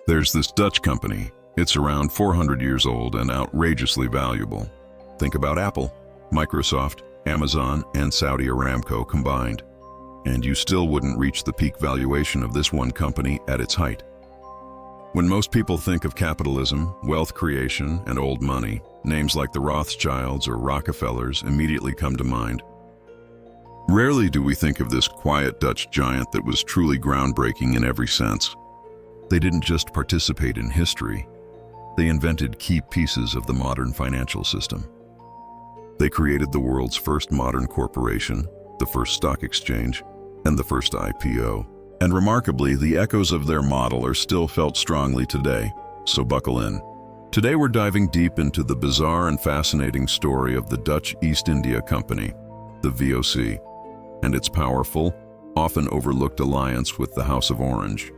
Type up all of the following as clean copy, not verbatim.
There's this Dutch company. It's around 400 years old and outrageously valuable. Think about Apple, Microsoft, Amazon, and Saudi Aramco combined. And you still wouldn't reach the peak valuation of this one company at its height. When most people think of capitalism, wealth creation, and old money, names like the Rothschilds or Rockefellers immediately come to mind. Rarely do we think of this quiet Dutch giant that was truly groundbreaking in every sense. They didn't just participate in history, they invented key pieces of the modern financial system. They created the world's first modern corporation, the first stock exchange, and the first IPO. And remarkably, the echoes of their model are still felt strongly today, so buckle in. Today we're diving deep into the bizarre and fascinating story of the Dutch East India Company, the VOC, and its powerful, often overlooked alliance with the House of Orange.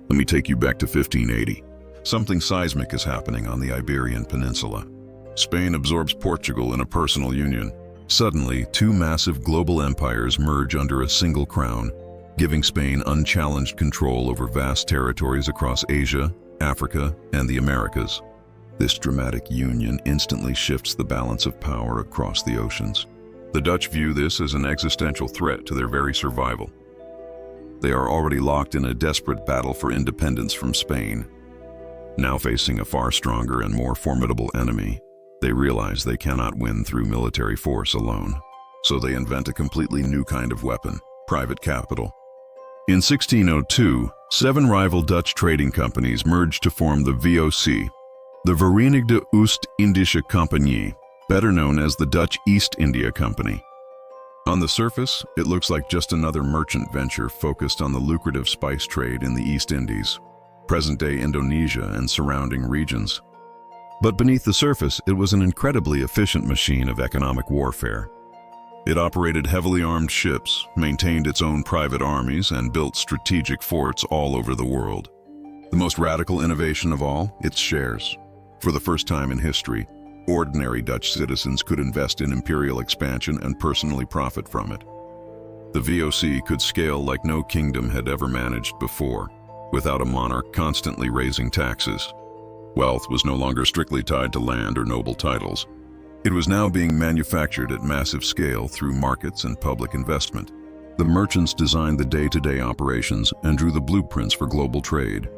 Let me take you back to 1580. Something seismic is happening on the Iberian Peninsula. Spain absorbs Portugal in a personal union. Suddenly, two massive global empires merge under a single crown, giving Spain unchallenged control over vast territories across Asia, Africa, and the Americas. This dramatic union instantly shifts the balance of power across the oceans. The Dutch view this as an existential threat to their very survival. They are already locked in a desperate battle for independence from Spain. Now facing a far stronger and more formidable enemy, they realize they cannot win through military force alone. So they invent a completely new kind of weapon: private capital. In 1602, 7 rival Dutch trading companies merged to form the VOC, the Verenigde Oost-Indische Compagnie, better known as the Dutch East India Company. On the surface, it looks like just another merchant venture focused on the lucrative spice trade in the East Indies, present-day Indonesia and surrounding regions. But beneath the surface, it was an incredibly efficient machine of economic warfare. It operated heavily armed ships, maintained its own private armies, and built strategic forts all over the world. The most radical innovation of all, its shares. For the first time in history, ordinary Dutch citizens could invest in imperial expansion and personally profit from it. The VOC could scale like no kingdom had ever managed before, without a monarch constantly raising taxes. Wealth was no longer strictly tied to land or noble titles. It was now being manufactured at massive scale through markets and public investment. The merchants designed the day-to-day operations and drew the blueprints for global trade.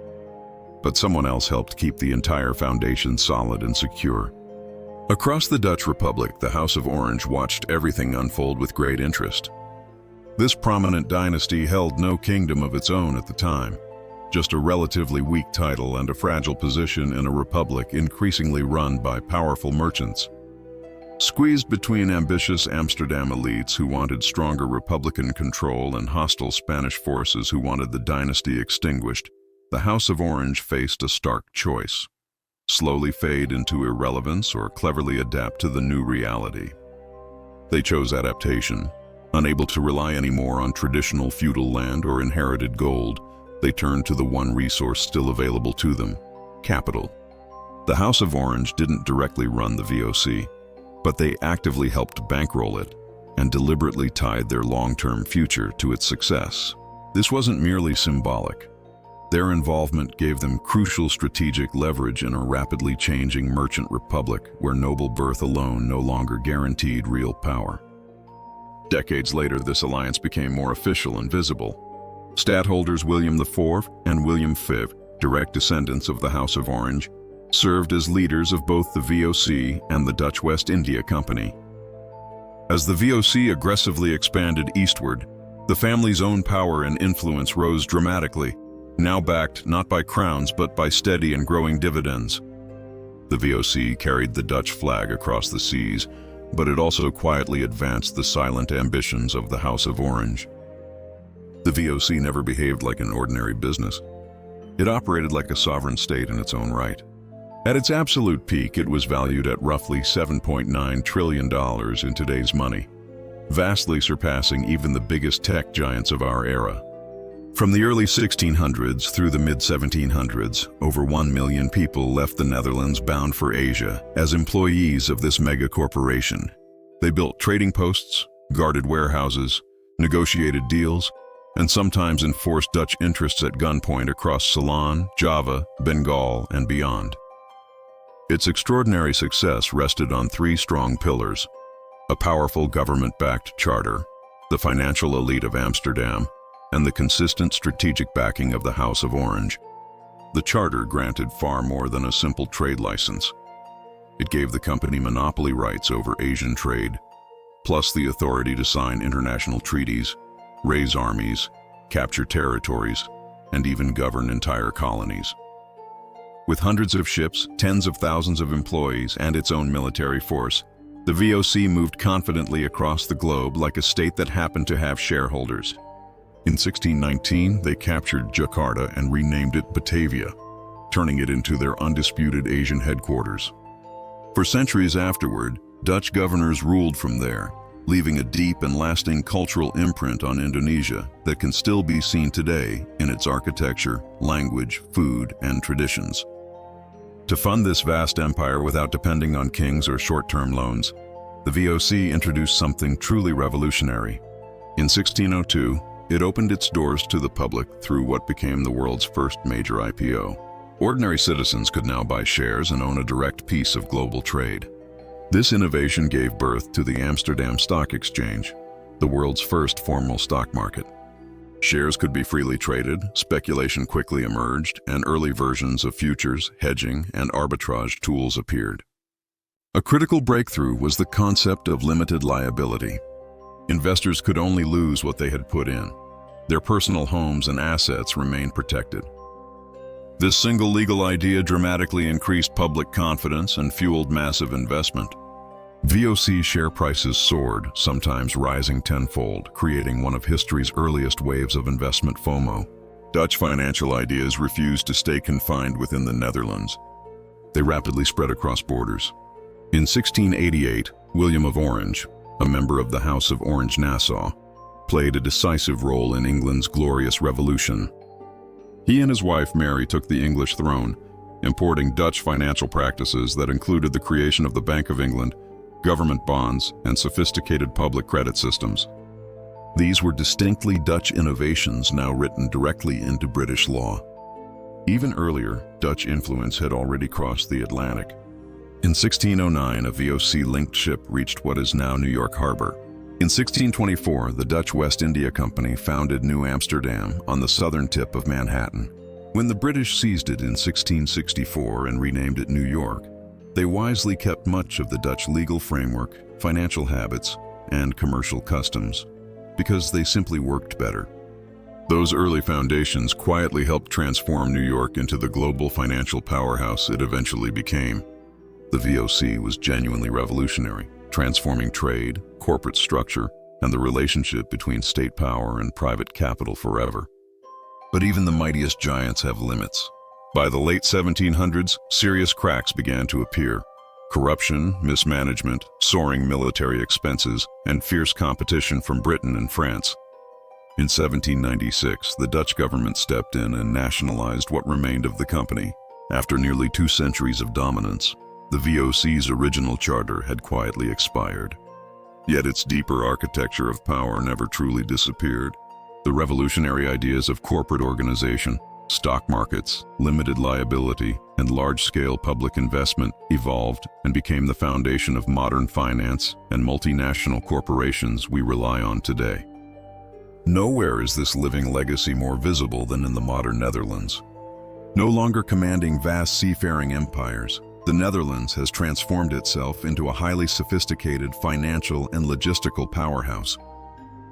But someone else helped keep the entire foundation solid and secure. Across the Dutch Republic, the House of Orange watched everything unfold with great interest. This prominent dynasty held no kingdom of its own at the time, just a relatively weak title and a fragile position in a republic increasingly run by powerful merchants. Squeezed between ambitious Amsterdam elites who wanted stronger Republican control and hostile Spanish forces who wanted the dynasty extinguished, the House of Orange faced a stark choice: slowly fade into irrelevance or cleverly adapt to the new reality. They chose adaptation. Unable to rely anymore on traditional feudal land or inherited gold, they turned to the one resource still available to them: capital. The House of Orange didn't directly run the VOC, but they actively helped bankroll it and deliberately tied their long-term future to its success. This wasn't merely symbolic. Their involvement gave them crucial strategic leverage in a rapidly changing merchant republic where noble birth alone no longer guaranteed real power. Decades later, this alliance became more official and visible. Stadtholders William IV and William V, direct descendants of the House of Orange, served as leaders of both the VOC and the Dutch West India Company. As the VOC aggressively expanded eastward, the family's own power and influence rose dramatically, now backed not by crowns but by steady and growing dividends. The VOC carried the Dutch flag across the seas, but it also quietly advanced the silent ambitions of the House of Orange. The VOC never behaved like an ordinary business. It operated like a sovereign state in its own right. At its absolute peak, it was valued at roughly $7.9 trillion in today's money, vastly surpassing even the biggest tech giants of our era. From the early 1600s through the mid-1700s, over 1 million people left the Netherlands bound for Asia as employees of this mega corporation. They built trading posts, guarded warehouses, negotiated deals, and sometimes enforced Dutch interests at gunpoint across Ceylon, Java, Bengal, and beyond. Its extraordinary success rested on three strong pillars: a powerful government-backed charter, the financial elite of Amsterdam, and the consistent strategic backing of the House of Orange. The charter granted far more than a simple trade license. It gave the company monopoly rights over Asian trade, plus the authority to sign international treaties, raise armies, capture territories, and even govern entire colonies. With hundreds of ships, tens of thousands of employees, and its own military force, the VOC moved confidently across the globe like a state that happened to have shareholders. In 1619, they captured Jakarta and renamed it Batavia, turning it into their undisputed Asian headquarters. For centuries afterward, Dutch governors ruled from there, leaving a deep and lasting cultural imprint on Indonesia that can still be seen today in its architecture, language, food, and traditions. To fund this vast empire without depending on kings or short-term loans, the VOC introduced something truly revolutionary. In 1602, it opened its doors to the public through what became the world's first major IPO. Ordinary citizens could now buy shares and own a direct piece of global trade. This innovation gave birth to the Amsterdam Stock Exchange, the world's first formal stock market. Shares could be freely traded, speculation quickly emerged, and early versions of futures, hedging, and arbitrage tools appeared. A critical breakthrough was the concept of limited liability. Investors could only lose what they had put in. Their personal homes and assets remained protected. This single legal idea dramatically increased public confidence and fueled massive investment. VOC share prices soared, sometimes rising tenfold, creating one of history's earliest waves of investment FOMO. Dutch financial ideas refused to stay confined within the Netherlands. They rapidly spread across borders. In 1688, William of Orange, a member of the House of Orange-Nassau, played a decisive role in England's glorious revolution. He and his wife Mary took the English throne, importing Dutch financial practices that included the creation of the Bank of England, government bonds, and sophisticated public credit systems. These were distinctly Dutch innovations now written directly into British law. Even earlier, Dutch influence had already crossed the Atlantic. In 1609, a VOC-linked ship reached what is now New York Harbor. In 1624, the Dutch West India Company founded New Amsterdam on the southern tip of Manhattan. When the British seized it in 1664 and renamed it New York, they wisely kept much of the Dutch legal framework, financial habits, and commercial customs, because they simply worked better. Those early foundations quietly helped transform New York into the global financial powerhouse it eventually became. The VOC was genuinely revolutionary, transforming trade, corporate structure, and the relationship between state power and private capital forever. But even the mightiest giants have limits. By the late 1700s, serious cracks began to appear. Corruption, mismanagement, soaring military expenses, and fierce competition from Britain and France. In 1796, the Dutch government stepped in and nationalized what remained of the company. After nearly 2 centuries of dominance, the VOC's original charter had quietly expired. Yet its deeper architecture of power never truly disappeared. The revolutionary ideas of corporate organization, stock markets, limited liability, and large-scale public investment evolved and became the foundation of modern finance and multinational corporations we rely on today. Nowhere is this living legacy more visible than in the modern Netherlands. No longer commanding vast seafaring empires, the Netherlands has transformed itself into a highly sophisticated financial and logistical powerhouse.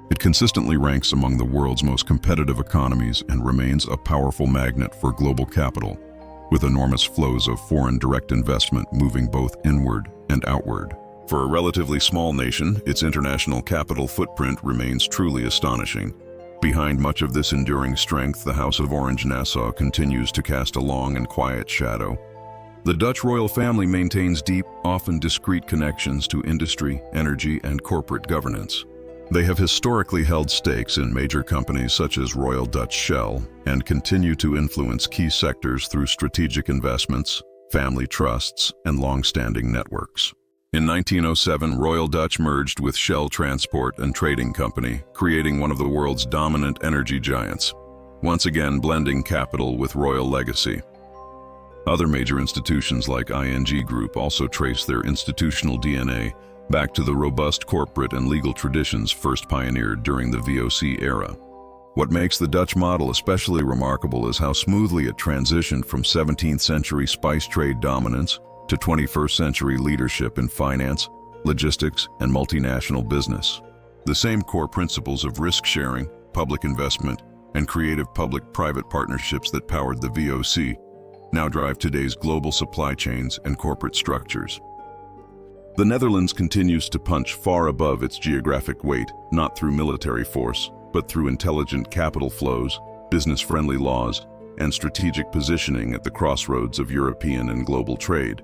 It consistently ranks among the world's most competitive economies and remains a powerful magnet for global capital, with enormous flows of foreign direct investment moving both inward and outward. For a relatively small nation, its international capital footprint remains truly astonishing. Behind much of this enduring strength, the House of Orange-Nassau continues to cast a long and quiet shadow. The Dutch royal family maintains deep, often discreet connections to industry, energy, and corporate governance. They have historically held stakes in major companies such as Royal Dutch Shell and continue to influence key sectors through strategic investments, family trusts, and long-standing networks. In 1907, Royal Dutch merged with Shell Transport and Trading Company, creating one of the world's dominant energy giants, once again blending capital with royal legacy. Other major institutions like ING Group also trace their institutional DNA back to the robust corporate and legal traditions first pioneered during the VOC era. What makes the Dutch model especially remarkable is how smoothly it transitioned from 17th century spice trade dominance to 21st century leadership in finance, logistics, and multinational business. The same core principles of risk sharing, public investment, and creative public-private partnerships that powered the VOC now drive today's global supply chains and corporate structures. The Netherlands continues to punch far above its geographic weight, not through military force, but through intelligent capital flows, business-friendly laws, and strategic positioning at the crossroads of European and global trade.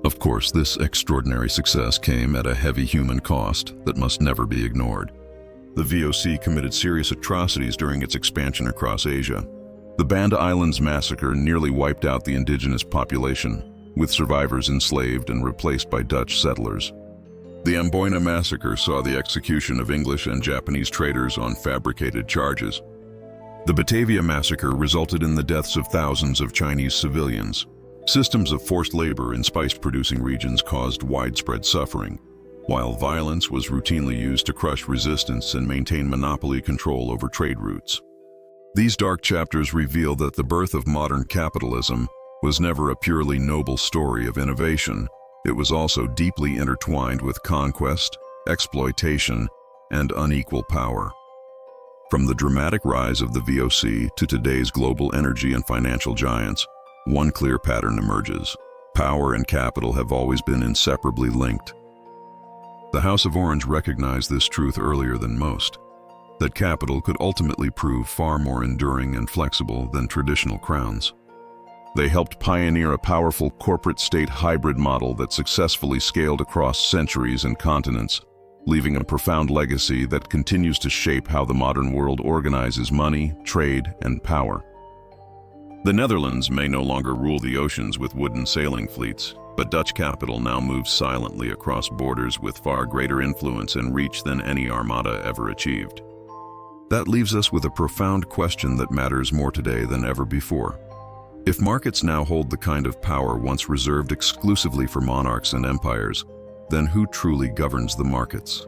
Of course, this extraordinary success came at a heavy human cost that must never be ignored. The VOC committed serious atrocities during its expansion across Asia. The Banda Islands massacre nearly wiped out the indigenous population, with survivors enslaved and replaced by Dutch settlers. The Amboina massacre saw the execution of English and Japanese traders on fabricated charges. The Batavia massacre resulted in the deaths of thousands of Chinese civilians. Systems of forced labor in spice-producing regions caused widespread suffering, while violence was routinely used to crush resistance and maintain monopoly control over trade routes. These dark chapters reveal that the birth of modern capitalism was never a purely noble story of innovation. It was also deeply intertwined with conquest, exploitation, and unequal power. From the dramatic rise of the VOC to today's global energy and financial giants, one clear pattern emerges. Power and capital have always been inseparably linked. The House of Orange recognized this truth earlier than most, that capital could ultimately prove far more enduring and flexible than traditional crowns. They helped pioneer a powerful corporate-state hybrid model that successfully scaled across centuries and continents, leaving a profound legacy that continues to shape how the modern world organizes money, trade, and power. The Netherlands may no longer rule the oceans with wooden sailing fleets, but Dutch capital now moves silently across borders with far greater influence and reach than any armada ever achieved. That leaves us with a profound question that matters more today than ever before. If markets now hold the kind of power once reserved exclusively for monarchs and empires, then who truly governs the markets?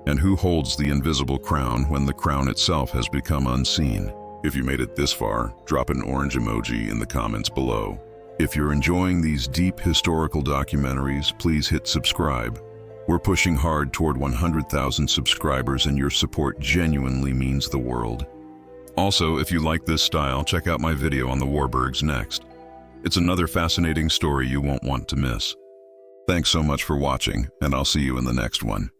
And who holds the invisible crown when the crown itself has become unseen? If you made it this far, drop an orange emoji in the comments below. If you're enjoying these deep historical documentaries, please hit subscribe. We're pushing hard toward 100,000 subscribers, and your support genuinely means the world. Also, if you like this style, check out my video on the Warburgs next. It's another fascinating story you won't want to miss. Thanks so much for watching, and I'll see you in the next one.